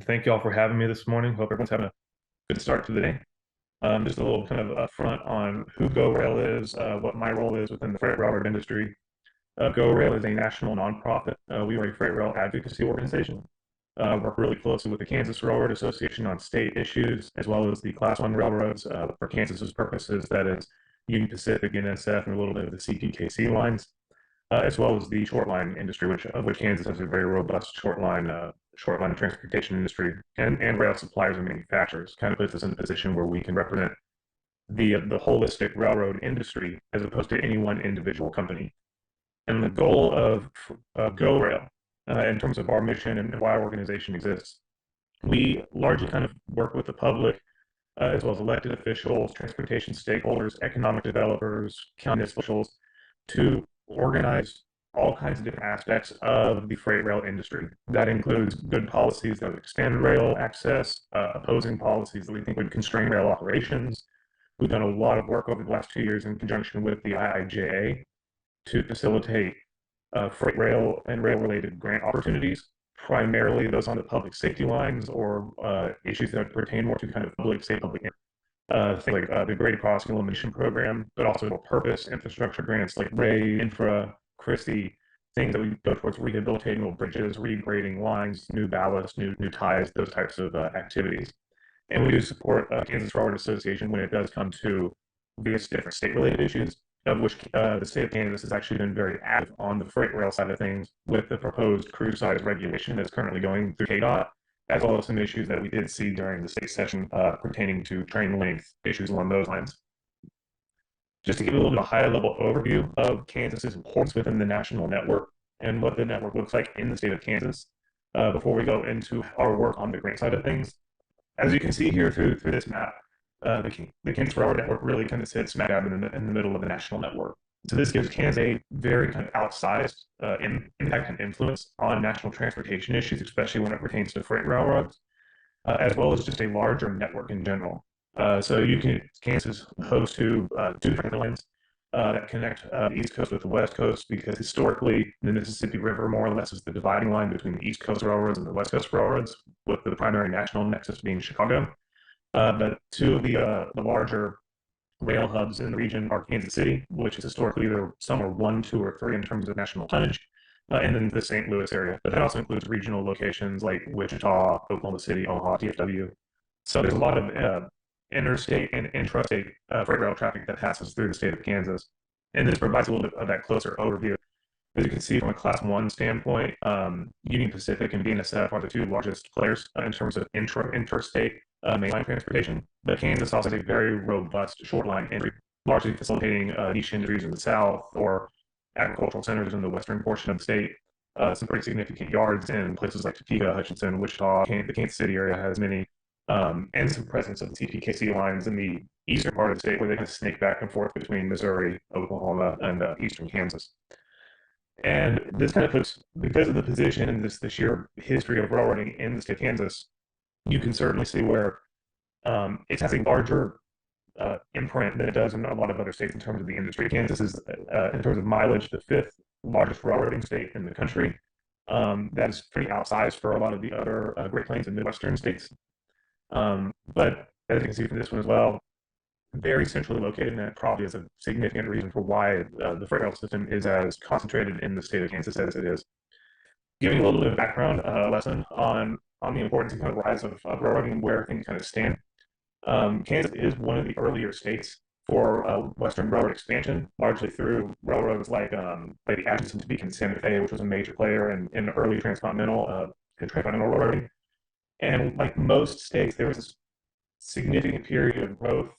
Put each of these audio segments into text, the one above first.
and thank you all for having me this morning. Hope everyone's having a good start to the day. Just a little kind of upfront on who GoRail is, what my role is within the freight railroad industry. GoRail is a national nonprofit. We are a freight rail advocacy organization. Work really closely with the Kansas Railroad Association on state issues, as well as the Class 1 railroads for Kansas's purposes, that is Union Pacific, NSF, and a little bit of the CPKC lines, as well as the short line industry, which Kansas has a very robust short line transportation industry, and rail suppliers and manufacturers. Kind of puts us in a position where we can represent the holistic railroad industry as opposed to any one individual company. And the goal of GoRail, in terms of our mission and why our organization exists, we largely kind of work with the public, as well as elected officials, transportation stakeholders, economic developers, county officials, to organize all kinds of different aspects of the freight rail industry. That includes good policies that would expand rail access, opposing policies that we think would constrain rail operations. We've done a lot of work over the last 2 years in conjunction with the IIJA to facilitate freight rail and rail-related grant opportunities, primarily those on the public safety lines or issues that pertain more to kind of public safety, things like the Great Crossing Elimination Program, but also purpose infrastructure grants like Ray, Infra, Christie, things that we go towards rehabilitating old bridges, regrading lines, new ballast, new ties, those types of activities. And we do support Kansas Railroad Association when it does come to various different state-related issues, of which the state of Kansas has actually been very active on the freight rail side of things with the proposed cruise size regulation that's currently going through KDOT, as well as some issues that we did see during the state session pertaining to train length issues along those lines. Just to give a little bit of a high-level overview of Kansas's importance within the national network and what the network looks like in the state of Kansas, before we go into our work on the grant side of things. As you can see here through this map, the Kansas Railroad Network really kind of sits smack dab in the middle of the national network. So this gives Kansas a very kind of outsized impact and influence on national transportation issues, especially when it pertains to freight railroads, as well as just a larger network in general. So Kansas hosts two different lanes that connect the East Coast with the West Coast, because historically the Mississippi River more or less is the dividing line between the East Coast railroads and the West Coast railroads, with the primary national nexus being Chicago. But two of the larger rail hubs in the region are Kansas City, which is historically either somewhere 1, 2, or 3 in terms of national tonnage, and then the St. Louis area. But that also includes regional locations like Wichita, Oklahoma City, Omaha, DFW. So there's a lot of interstate and intrastate freight rail traffic that passes through the state of Kansas. And this provides a little bit of that closer overview. As you can see from a Class 1 standpoint, Union Pacific and BNSF are the two largest players in terms of interstate mainline transportation. But Kansas also has a very robust short line industry, largely facilitating niche industries in the south or agricultural centers in the western portion of the state. Some pretty significant yards in places like Topeka, Hutchinson, Wichita. The Kansas City area has many, and some presence of the CPKC lines in the eastern part of the state, where they kind of snake back and forth between Missouri, Oklahoma, and eastern Kansas. And this kind of puts, because of the position and the sheer history of railroading in the state of Kansas, you can certainly see where it has a larger imprint than it does in a lot of other states in terms of the industry. Kansas is, in terms of mileage, the 5th largest railroading state in the country. That is pretty outsized for a lot of the other Great Plains and Midwestern states. But as you can see from this one as well, very centrally located, and that probably is a significant reason for why the freight rail system is as concentrated in the state of Kansas as it is. Giving a little bit of background lesson on the importance and kind of rise of railroading and where things kind of stand. Kansas is one of the earlier states for Western railroad expansion, largely through railroads like the Atchison, Topeka, and Santa Fe, which was a major player in early transcontinental railroading. And like most states, there was this significant period of growth,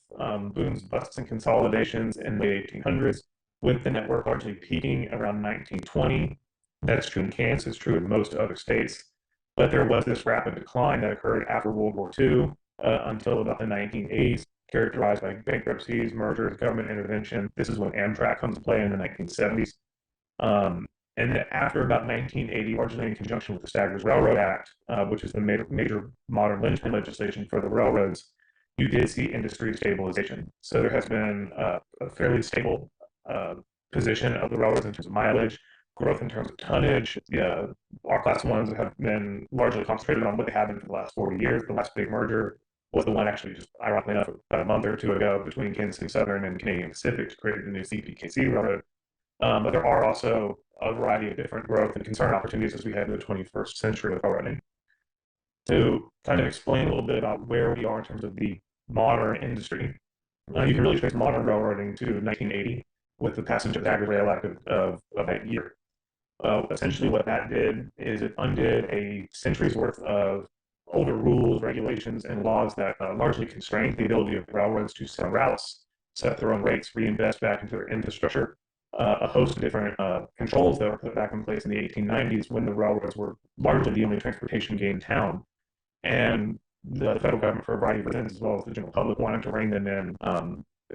booms, busts, and consolidations in the 1800s, with the network largely peaking around 1920. That's true in Kansas, it's true in most other states. But there was this rapid decline that occurred after World War II until about the 1980s, characterized by bankruptcies, mergers, government intervention. This is when Amtrak comes to play in the 1970s. And after about 1980, largely in conjunction with the Staggers Railroad Act, which is the major modern linchpin legislation for the railroads, you did see industry stabilization. So there has been a fairly stable position of the railroads in terms of mileage. growth in terms of tonnage. Yeah, our class ones have been largely concentrated on what they have been for the last 40 years. The last big merger was the one actually just ironically enough about a month or two ago between Kansas City Southern and Canadian Pacific to create the new CPKC railroad. But there are also a variety of different growth and concern opportunities as we head into the 21st century with railroading. To kind of explain a little bit about where we are in terms of the modern industry, you can really trace modern railroading to 1980 with the passage of the Agri-Rail Act of that year. Essentially, what that did is it undid a century's worth of older rules, regulations, and laws that largely constrained the ability of railroads to set routes, set their own rates, reinvest back into their infrastructure. A host of different controls that were put back in place in the 1890s when the railroads were largely the only transportation game in town. And the federal government, for a variety of reasons, as well as the general public, wanted to rein them in.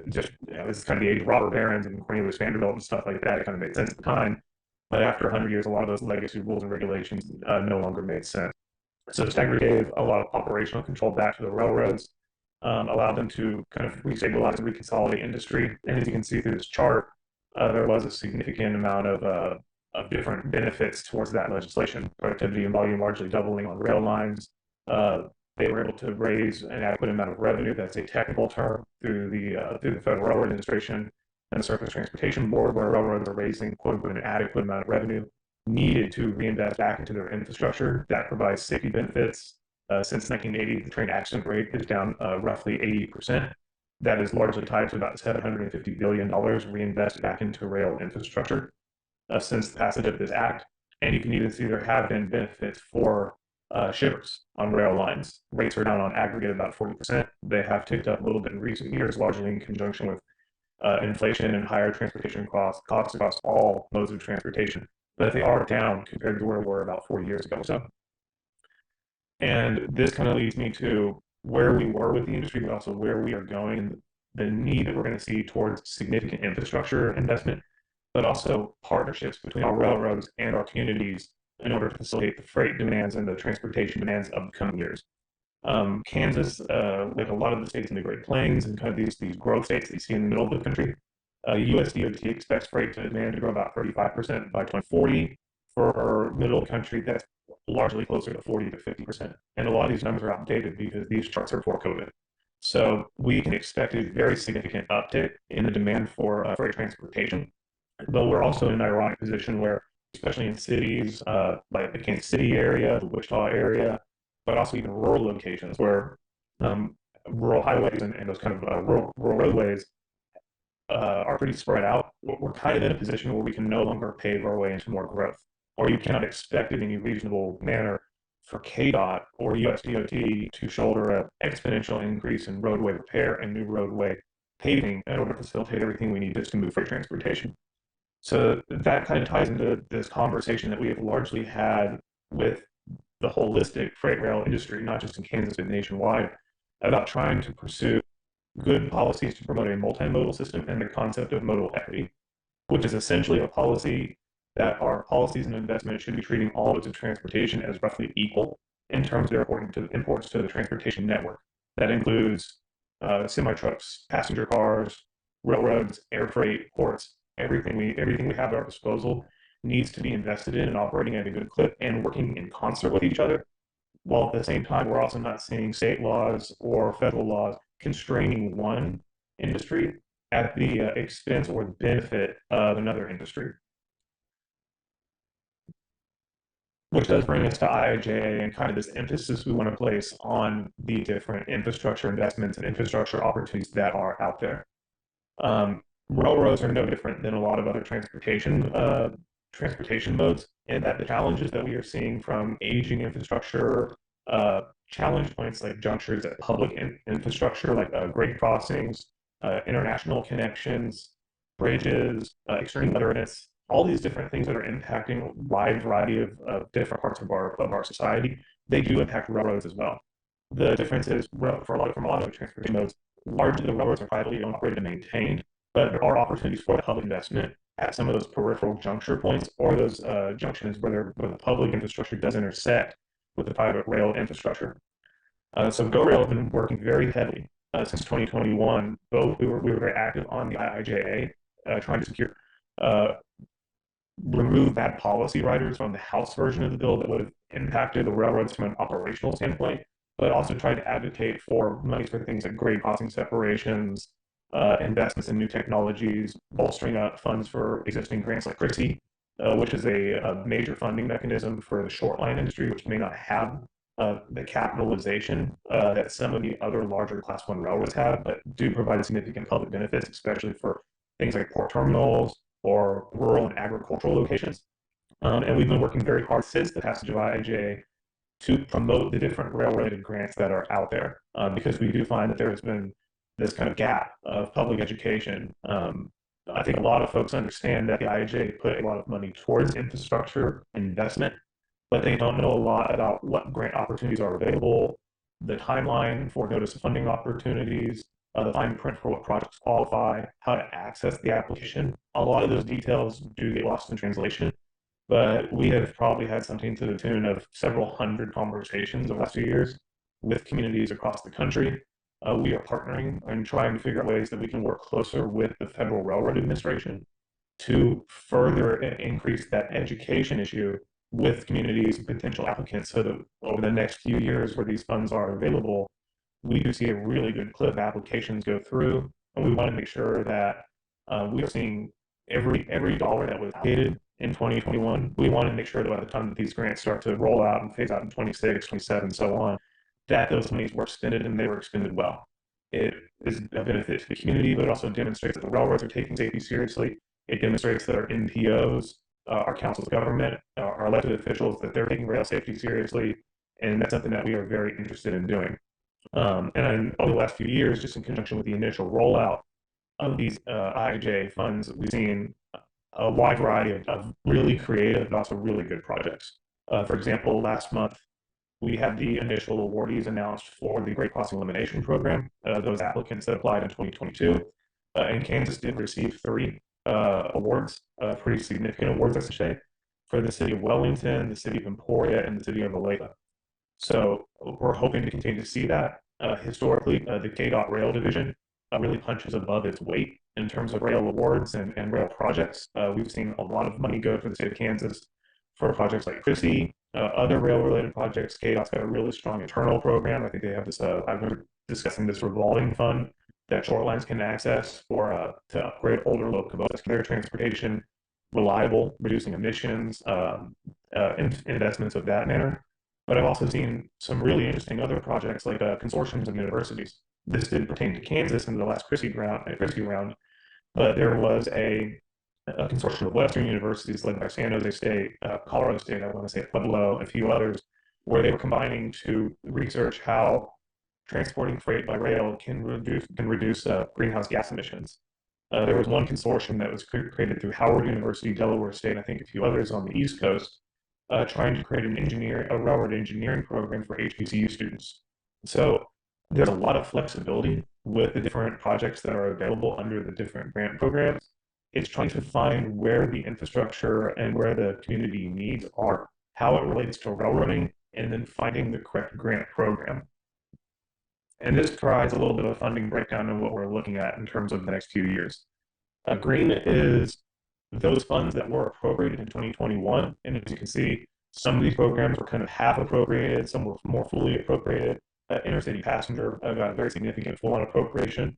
This is kind of the age of robber barons and Cornelius Vanderbilt and stuff like that. It kind of made sense at the time. But after 100 years, a lot of those legacy rules and regulations no longer made sense. So Stagger gave a lot of operational control back to the railroads, allowed them to kind of restabilize and reconsolidate industry. And as you can see through this chart, there was a significant amount of different benefits towards that legislation. Productivity and volume largely doubling on rail lines. They were able to raise an adequate amount of revenue. That's a technical term through the Federal Railroad Administration and the Surface Transportation Board, where railroads are raising quote unquote an adequate amount of revenue needed to reinvest back into their infrastructure. That provides safety benefits. Since 1980, the train accident rate is down roughly 80%. That is largely tied to about $750 billion reinvested back into rail infrastructure since the passage of this act. And you can even see there have been benefits for shippers on rail lines. Rates are down on aggregate about 40%. They have ticked up a little bit in recent years, largely in conjunction with inflation and higher transportation costs across all modes of transportation. But they are down compared to where we were about 40 years ago or so. And this kind of leads me to where we were with the industry, but also where we are going and the need that we're going to see towards significant infrastructure investment, but also partnerships between our railroads and our communities in order to facilitate the freight demands and the transportation demands of the coming years. Kansas, like a lot of the states in the Great Plains and kind of these growth states that you see in the middle of the country, USDOT expects freight demand to grow about 35% by 2040. For middle of the country, that's largely closer to 40 to 50%. And a lot of these numbers are outdated because these charts are before COVID. So we can expect a very significant uptick in the demand for freight transportation. But we're also in an ironic position where, especially in cities like the Kansas City area, the Wichita area, but also even rural locations where um, rural highways and those kind of rural roadways are pretty spread out, we're kind of in a position where we can no longer pave our way into more growth, or you cannot expect in any reasonable manner for KDOT or USDOT to shoulder an exponential increase in roadway repair and new roadway paving in order to facilitate everything we need just to move freight transportation. So that kind of ties into this conversation that we have largely had with the holistic freight rail industry, not just in Kansas, but nationwide, about trying to pursue good policies to promote a multimodal system and the concept of modal equity, which is essentially a policy that our policies and investment should be treating all modes of transportation as roughly equal in terms of their importance to the transportation network. That includes semi trucks, passenger cars, railroads, air freight, ports. Everything we have at our disposal needs to be invested in and operating at a good clip and working in concert with each other. While at the same time, we're also not seeing state laws or federal laws constraining one industry at the expense or benefit of another industry. Which does bring us to IIJA and kind of this emphasis we want to place on the different infrastructure investments and infrastructure opportunities that are out there. Railroads are no different than a lot of other transportation modes, and that the challenges that we are seeing from aging infrastructure, challenge points like junctures at public infrastructure, like grade crossings, international connections, bridges, extreme weather events, all these different things that are impacting a wide variety of different parts of our society, they do impact railroads as well. The difference is from a lot of transportation modes, largely the railroads are privately owned, operated, and maintained, but there are opportunities for public investment at some of those peripheral juncture points or those junctions where the public infrastructure does intersect with the private rail infrastructure. So GoRail has been working very heavily since 2021. Both we were very active on the IIJA, trying to secure remove bad policy riders from the House version of the bill that would have impacted the railroads from an operational standpoint, but also tried to advocate for money for things like grade crossing separations, investments in new technologies, bolstering up funds for existing grants like CRISI, which is a major funding mechanism for the short line industry, which may not have the capitalization that some of the other larger Class 1 railroads have, but do provide significant public benefits, especially for things like port terminals or rural and agricultural locations. And we've been working very hard since the passage of IIJA to promote the different rail-related grants that are out there, because we do find that there has been this kind of gap of public education. I think a lot of folks understand that the IIJA put a lot of money towards infrastructure investment, but they don't know a lot about what grant opportunities are available, the timeline for notice of funding opportunities, the fine print for what projects qualify, how to access the application. A lot of those details do get lost in translation, but we have probably had something to the tune of several hundred conversations over the last few years with communities across the country. We are partnering and trying to figure out ways that we can work closer with the Federal Railroad Administration to further increase that education issue with communities and potential applicants so that over the next few years where these funds are available, we do see a really good clip of applications go through, and we want to make sure that we are seeing every dollar that was allocated in 2021. We want to make sure that by the time that these grants start to roll out and phase out in 26, 27, so on, that those monies were expended and they were expended well. It is a benefit to the community, but it also demonstrates that the railroads are taking safety seriously. It demonstrates that our NPOs, our councils of government, our elected officials, that they're taking rail safety seriously, and that's something that we are very interested in doing. And over the last few years, just in conjunction with the initial rollout of these IIJ funds, we've seen a wide variety of really creative but also really good projects. For example, last month, we had the initial awardees announced for the Great Crossing Elimination Program, those applicants that applied in 2022. And Kansas did receive three awards, pretty significant awards, I should say, for the city of Wellington, the city of Emporia, and the city of Olathe. So we're hoping to continue to see that. Historically, the KDOT Rail Division really punches above its weight in terms of rail awards and rail projects. We've seen a lot of money go to the state of Kansas for projects like CRISI, other rail-related projects. KDOT's got a really strong internal program. I think they have this, I've been discussing this revolving fund that short lines can access for to upgrade older locomotives, their transportation reliable, reducing emissions, investments of that manner. But I've also seen some really interesting other projects like consortiums of universities. This didn't pertain to Kansas in the last CRISI round, but there was a consortium of Western universities led by San Jose State, Colorado State, I want to say Pueblo, and a few others, where they were combining to research how transporting freight by rail can reduce greenhouse gas emissions. There was one consortium that was created through Howard University, Delaware State, I think a few others on the East Coast, trying to create a railroad engineering program for HBCU students. So there's a lot of flexibility with the different projects that are available under the different grant programs. It's trying to find where the infrastructure and where the community needs are, how it relates to railroading, and then finding the correct grant program. And this provides a little bit of a funding breakdown of what we're looking at in terms of the next few years. Green is those funds that were appropriated in 2021. And as you can see, some of these programs were kind of half appropriated, some were more fully appropriated. Intercity passenger got a very significant full-on appropriation.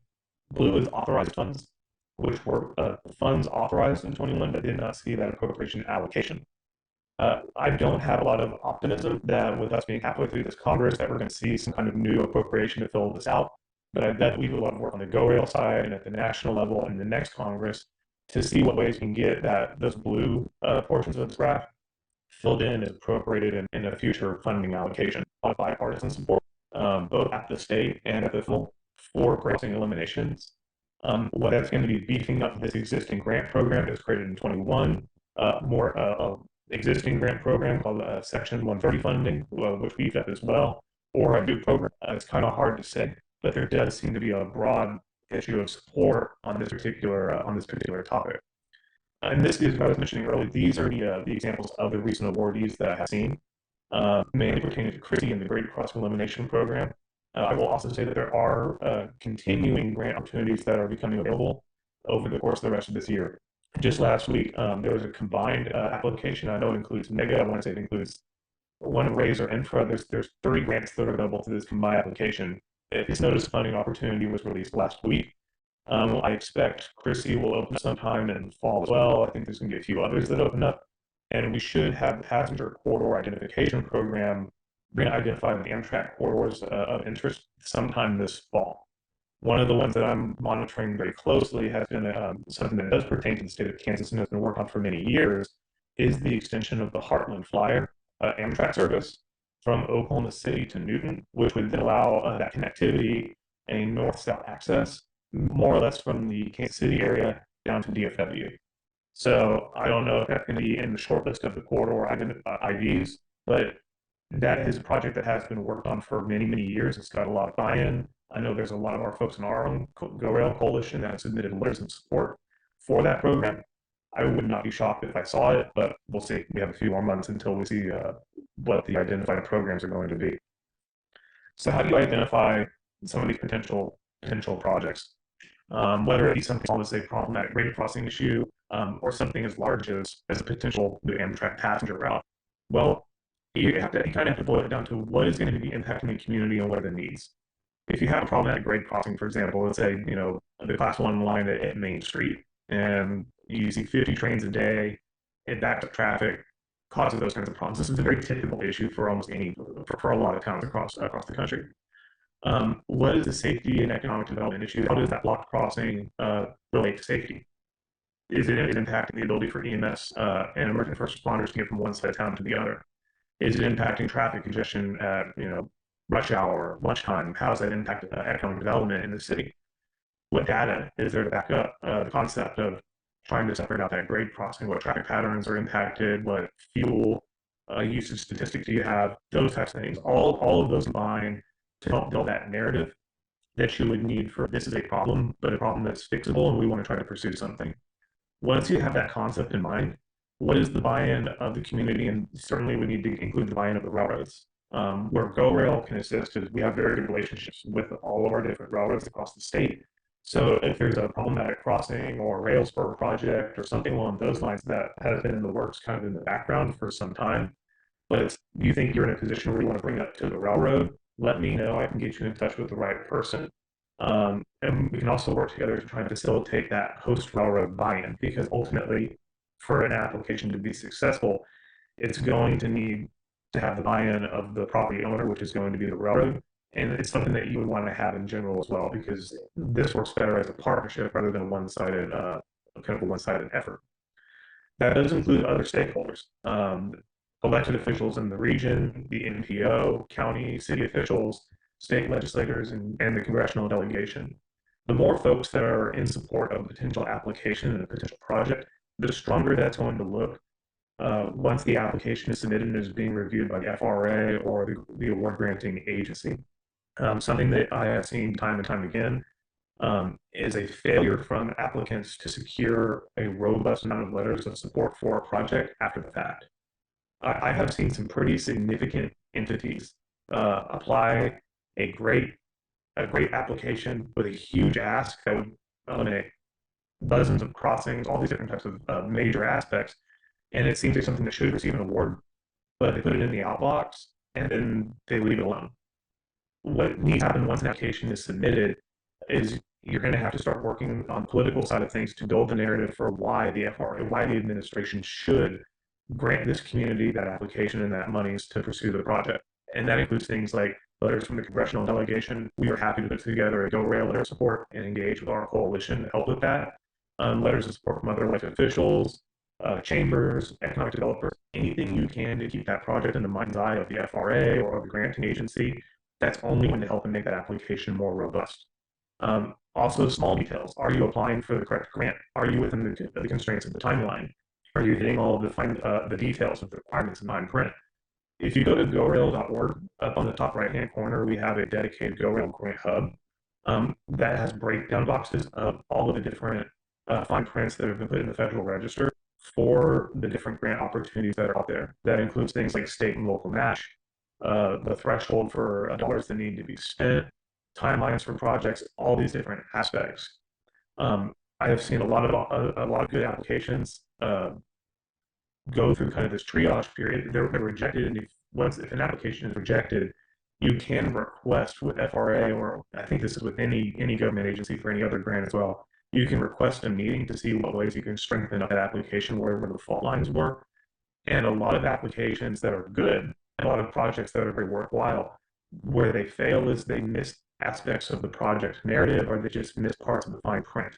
Blue is authorized funds, which were funds authorized in 21 but did not see that appropriation allocation. I don't have a lot of optimism that with us being halfway through this Congress that we're going to see some kind of new appropriation to fill this out. But I bet we do a lot of work on the GoRail side and at the national level in the next Congress to see what ways we can get those blue portions of this graph filled in and appropriated in a future funding allocation. A lot of bipartisan support, both at the state and at the federal for crossing eliminations. What that's going to be beefing up this existing grant program that was created in 21, more existing grant program called Section 130 funding, which beefed up as well, or a new program. It's kind of hard to say, but there does seem to be a broad issue of support on this particular topic. And this is what I was mentioning earlier. These are the examples of the recent awardees that I have seen, mainly pertaining to CRISI and the Great Crossing Elimination Program. I will also say that there are continuing grant opportunities that are becoming available over the course of the rest of this year. Just last week, there was a combined application. I know it includes Mega. I want to say it includes one Razor Infra. There's 30 grants that are available to this combined application. This notice funding opportunity was released last week. I expect Chrissy will open sometime in fall as well. I think there's going to be a few others that open up, and we should have the passenger corridor identification program identify the Amtrak corridors of interest sometime this fall. One of the ones that I'm monitoring very closely has been something that does pertain to the state of Kansas and has been worked on for many years, is the extension of the Heartland Flyer Amtrak service from Oklahoma City to Newton, which would then allow that connectivity and north-south access, more or less from the Kansas City area down to DFW. So I don't know if that's going to be in the short list of the corridor IDs, but that is a project that has been worked on for many, many years. It's got a lot of buy-in. I know there's a lot of our folks in our own GoRail coalition that have submitted letters of support for that program. I would not be shocked if I saw it, but we'll see. We have a few more months until we see what the identified programs are going to be. So how do you identify some of these potential projects? Whether it be something small as a problematic grade crossing issue, or something as large as a potential new Amtrak passenger route. Well, you kind of have to boil it down to what is going to be impacting the community and what are the needs. If you have a problematic grade crossing, for example, let's say the class one line at Main Street, and you see 50 trains a day, it backs up traffic, causes those kinds of problems. This is a very typical issue for almost for a lot of towns across the country. What is the safety and economic development issue? How does that blocked crossing relate to safety? Is it impacting the ability for EMS and emergency first responders to get from one side of town to the other? Is it impacting traffic congestion at rush hour, lunchtime? How does that impact economic development in the city? What data is there to back up the concept of trying to separate out that grade crossing? What traffic patterns are impacted? What fuel usage statistics do you have? Those types of things. All of those combined to help build that narrative that you would need for this is a problem, but a problem that's fixable, and we want to try to pursue something. Once you have that concept in mind, what is the buy-in of the community? And certainly we need to include the buy-in of the railroads. Where GoRail can assist is we have very good relationships with all of our different railroads across the state. So if there's a problematic crossing or a rail spur project or something along those lines that has been in the works kind of in the background for some time, but you think you're in a position where you want to bring that to the railroad, let me know. I can get you in touch with the right person. And we can also work together to try and facilitate that host railroad buy-in, because ultimately, for an application to be successful, it's going to need to have the buy-in of the property owner, which is going to be the railroad. And it's something that you would want to have in general as well, because this works better as a partnership rather than one-sided, kind of a one-sided effort. That does include other stakeholders, elected officials in the region, the NPO, county, city officials, state legislators, and the congressional delegation. The more folks that are in support of a potential application and a potential project, the stronger that's going to look once the application is submitted and is being reviewed by the FRA or the award granting agency. Something that I have seen time and time again is a failure from applicants to secure a robust amount of letters of support for a project after the fact. I have seen some pretty significant entities apply a great application with a huge ask that would eliminate dozens of crossings, all these different types of major aspects, and it seems like something that should receive an award, but they put it in the outbox and then they leave it alone. What needs to happen once an application is submitted is you're going to have to start working on the political side of things to build the narrative for why the FRA, why the administration should grant this community that application and that monies to pursue the project. And that includes things like letters from the congressional delegation. We are happy to put together a GoRail letter of support and engage with our coalition to help with that. Letters of support from other elected officials, chambers, economic developers, anything you can to keep that project in the mind's eye of the FRA or of the granting agency. That's only going to help and make that application more robust. Also, small details. Are you applying for the correct grant? Are you within the constraints of the timeline? Are you hitting all of the details of the requirements in fine print? If you go to gorail.org, up on the top right-hand corner, we have a dedicated GoRail grant hub that has breakdown boxes of all of the different fine prints that have been put in the Federal Register for the different grant opportunities that are out there. That includes things like state and local match, the threshold for dollars that need to be spent, timelines for projects, all these different aspects. I have seen a lot of good applications go through kind of this triage period. They're rejected, and if an application is rejected, you can request with FRA, or I think this is with any government agency for any other grant as well. You can request a meeting to see what ways you can strengthen up that application wherever the fault lines were. And a lot of applications that are good, a lot of projects that are very worthwhile, where they fail is they miss aspects of the project narrative, or they just miss parts of the fine print.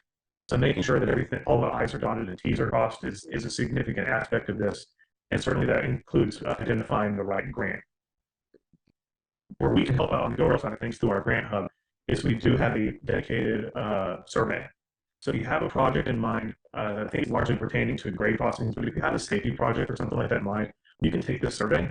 So making sure that everything, all the I's are dotted and T's are crossed is a significant aspect of this. And certainly that includes identifying the right grant. Where we can help out on the GoRail side of things through our grant hub is we do have a dedicated survey. So if you have a project in mind, I think it's largely pertaining to grade crossings, but if you have a safety project or something like that in mind, you can take this survey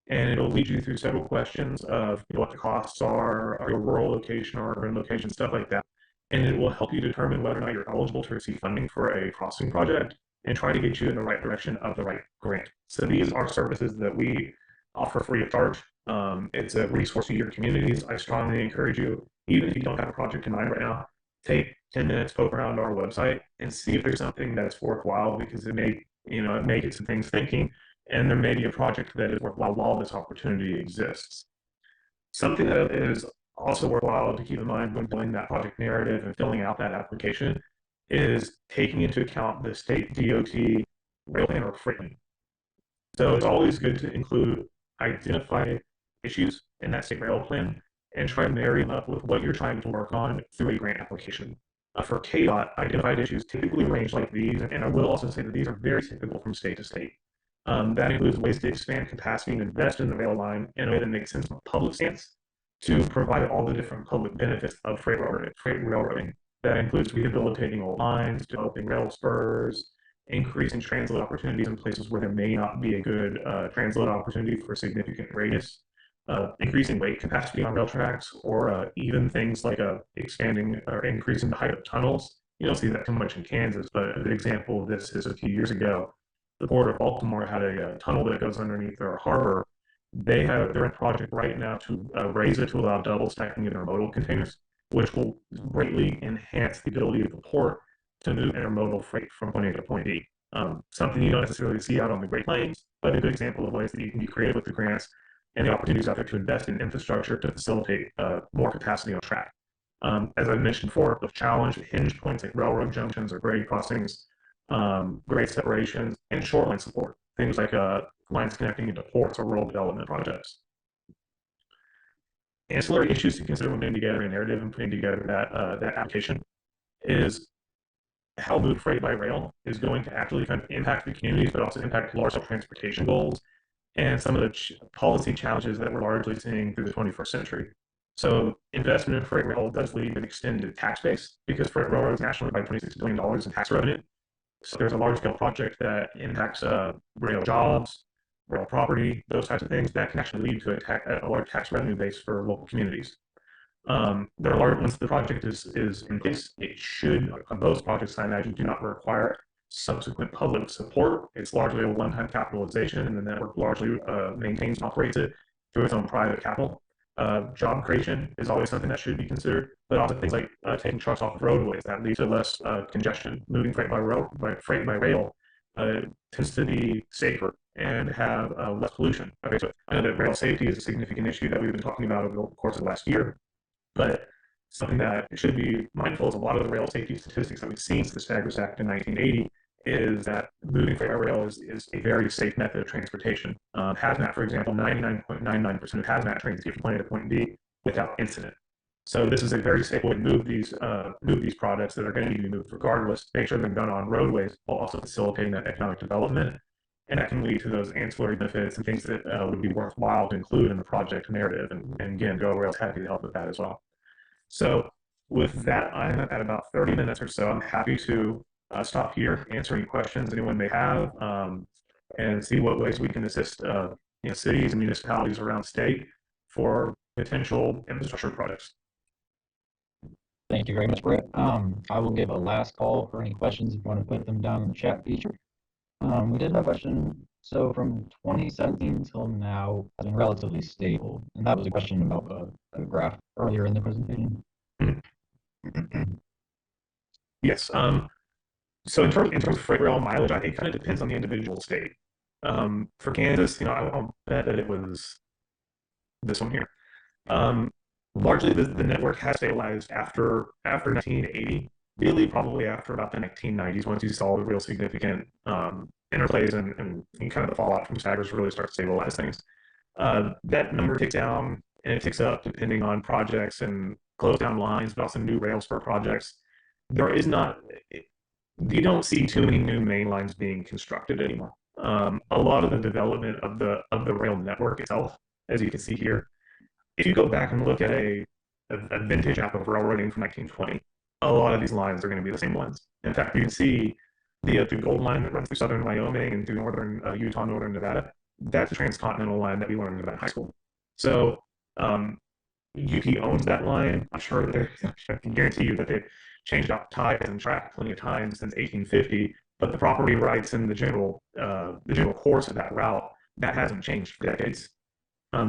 and it'll lead you through several questions of what the costs are, your rural location or urban location, stuff like that. And it will help you determine whether or not you're eligible to receive funding for a crossing project and try to get you in the right direction of the right grant. So these are services that we offer free of charge. It's a resource to your communities. I strongly encourage you, even if you don't have a project in mind right now, take 10 minutes, poke around our website and see if there's something that's worthwhile, because it may get some things thinking, and there may be a project that is worthwhile while this opportunity exists. Something that is also worthwhile to keep in mind when building that project narrative and filling out that application is taking into account the state DOT rail plan or freight plan. So it's always good to include identified issues in that state rail plan and try to marry them up with what you're trying to work on through a grant application. For KDOT, identified issues typically range like these, and I will also say that these are very typical from state to state. That includes ways to expand capacity and invest in the rail line in a way that makes sense from a public stance to provide all the different public benefits of freight railroading. That includes rehabilitating old lines, developing rail spurs, increasing transload opportunities in places where there may not be a good transload opportunity for a significant radius, increasing weight capacity on rail tracks, or even things like expanding or increasing the height of tunnels. You don't see that too much in Kansas, but a good example of this is a few years ago, the Port of Baltimore had a tunnel that goes underneath their harbor. They're in a project right now to raise it to allow double stacking intermodal containers, which will greatly enhance the ability of the port to move intermodal freight from point A to point B. Something you don't necessarily see out on the Great Plains, but a good example of ways that you can be creative with the grants and the opportunities out there to invest in infrastructure to facilitate more capacity on track. As I mentioned before, the challenge, hinge points like railroad junctions or grade crossings, grade separations, and shoreline support, things like lines connecting into ports or rural development projects. Ancillary issues to consider when putting together a narrative and putting together that application is how move freight by rail is going to actually kind of impact the communities, but also impact large-scale transportation goals and some of the policy challenges that we're largely seeing through the 21st century. So investment in freight rail does lead to an extended tax base because freight railroads nationally provide $26 billion in tax revenue. So there's a large-scale project that impacts rail jobs, rail property, those types of things that can actually lead to a large tax revenue base for local communities. There are large, once the project is in place, it should, those projects I imagine do not require subsequent public support. It's largely a one-time capitalization, and the network largely maintains and operates it through its own private capital. Job creation is always something that should be considered, but also things like taking trucks off of roadways that lead to less congestion. Moving freight by rail tends to be safer and have less pollution. Okay, so I know that rail safety is a significant issue that we've been talking about over the course of the last year, but something that should be mindful is a lot of the rail safety statistics that we've seen since the Staggers Act in 1980 is that moving freight by rail is a very safe method of transportation. Hazmat, for example, 99.99% of hazmat trains get from point A to point B without incident. So this is a very safe way to move these products that are going to be moved regardless. Make sure they're done on roadways while also facilitating that economic development, and that can lead to those ancillary benefits and things that would be worthwhile to include in the project narrative. And again, GoRail is happy to help with that as well. So with that, I'm at about 30 minutes or so. I'm happy to stop here, answer any questions anyone may have, and see what ways we can assist cities and municipalities around the state for potential infrastructure projects. Thank you very much, Brett. I will give a last call for any questions if you want to put them down in the chat feature. We did have a question. So from 2017 until now, has been relatively stable. And that was a question about a graph earlier in the presentation. Yes. So in terms of freight rail mileage, it kind of depends on the individual state. For Kansas, I'll bet that it was this one here. Um, Largely, the network has stabilized after 1980. Really, probably after about the 1990s, once you saw the real significant interplays and kind of the fallout from staggers really start to stabilize things. That number ticks down and it ticks up depending on projects and close down lines, but also new rail spur projects. There is not, you don't see too many new main lines being constructed anymore. A lot of the development of the rail network itself, as you can see here, if you go back and look at a vintage map of railroading from 1920, a lot of these lines are going to be the same ones. In fact, you can see the gold line that runs through southern Wyoming and through northern Utah, northern Nevada. That's a transcontinental line that we learned about in high school. So UP owns that line. I'm sure that I can guarantee you that they've changed out ties and track plenty of times since 1850. But the property rights and the general course of that route that hasn't changed for decades.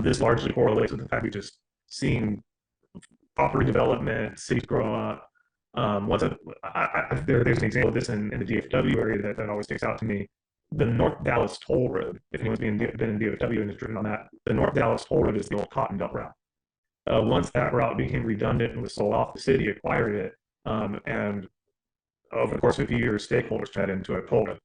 This largely correlates with the fact we've just seen property development, cities grow up. There's an example of this in the DFW area that always sticks out to me. The North Dallas Toll Road, if anyone's been in DFW and has driven on that, the North Dallas Toll Road is the old Cotton Belt route. Once that route became redundant and was sold off, the city acquired it, and over the course of a few years, stakeholders fed into it, told it.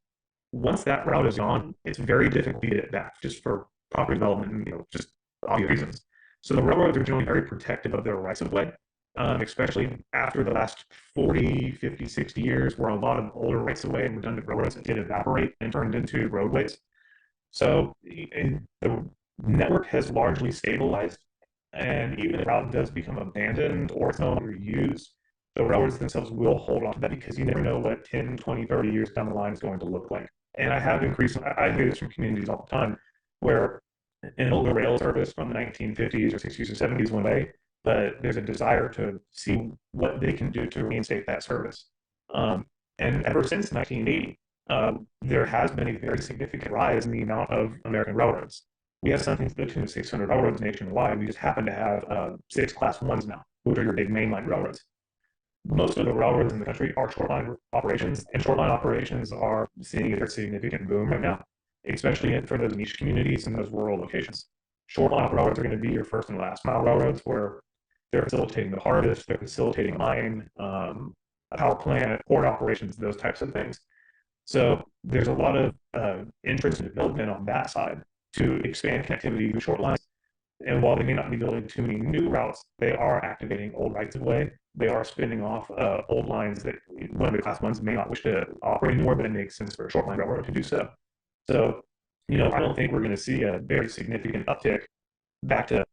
Once that route is gone, it's very difficult to get it back, just for property development and just obvious reasons. So the railroads are generally very protective of their rights of way, especially after the last 40, 50, 60 years, where a lot of older rights of way and redundant railroads did evaporate and turned into roadways. So the network has largely stabilized, and even if the route does become abandoned or it's no longer used, the railroads themselves will hold on to that because you never know what 10, 20, 30 years down the line is going to look like. And I hear this from communities all the time where an older rail service from the 1950s or 60s or 70s went away, but there's a desire to see what they can do to reinstate that service. Um, and ever since 1980, there has been a very significant rise in the amount of American railroads. We have something to the tune of 600 railroads nationwide. We just happen to have six class ones now, which are your big mainline railroads. Most of the railroads in the country are short-line operations, and short-line operations are seeing a significant boom right now, especially for those niche communities and those rural locations. Short-line railroads are going to be your first and last mile railroads where they're facilitating the harvest, they're facilitating mine, a power plant, port operations, those types of things. So there's a lot of interest and development on that side to expand connectivity to short lines. And while they may not be building too many new routes, they are activating old rights of way. They are spinning off old lines that one of the class ones may not wish to operate anymore, but it makes sense for a short line railroad to do so. So, I don't think we're going to see a very significant uptick back to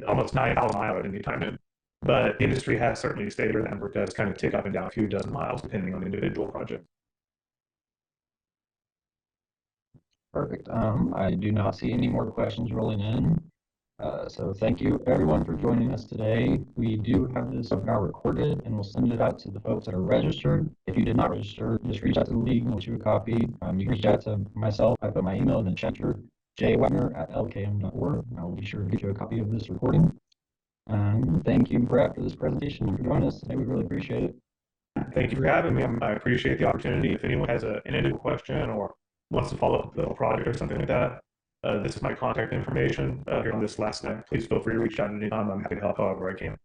almost 9,000 miles at any time in. But the industry has certainly stayed where that number does kind of tick up and down a few dozen miles depending on individual projects. Perfect. I do not see any more questions rolling in. So thank you everyone for joining us today. We do have this webinar recorded and we'll send it out to the folks that are registered. If you did not register, just reach out to the league and we'll shoot a copy. You can reach out to myself. I put my email in the chat here, jwagner@lkm.org. I'll be sure to get you a copy of this recording. Thank you, Brett, for this presentation and for joining us today. We really appreciate it. Thank you for having me. I appreciate the opportunity. If anyone has an individual question or wants to follow up with a project or something like that, this is my contact information here on this last night. Please feel free to reach out at any time. I'm happy to help however I can.